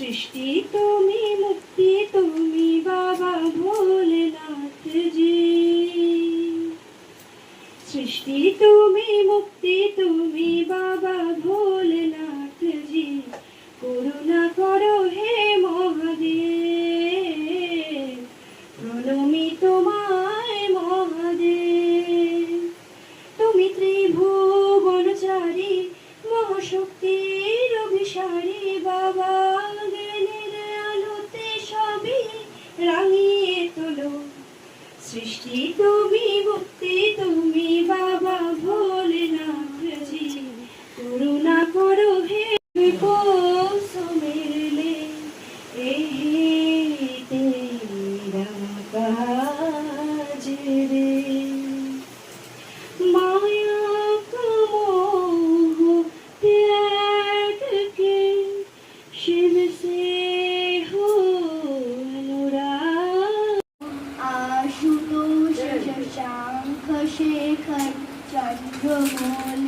सृष्टि तुम्हें मुक्ति तुम्हें बाबा भोलेनाथ जी। सृष्टि तुम्हें मुक्ति तुम्हें बाबा भोलेनाथ जी। करुणा करो हे महादेव, প্রণমি তোমায় মহাদেব। তুমি ত্রিভুবনচারী মহাশক্তির অভিসারী বাবা, জ্ঞানের আলোতে সবই রাঙিয়ে তোলো। সৃষ্টি তুমি মুক্তি তুমি বাবা ভোলেনাথ জি। করুণা করো হে কোসো মেলে এ তেরা কাজ রে। माया का मोह त्याग के शिव से हो अनुराग। आशुतोष शशांक शेखर चंद्रमौली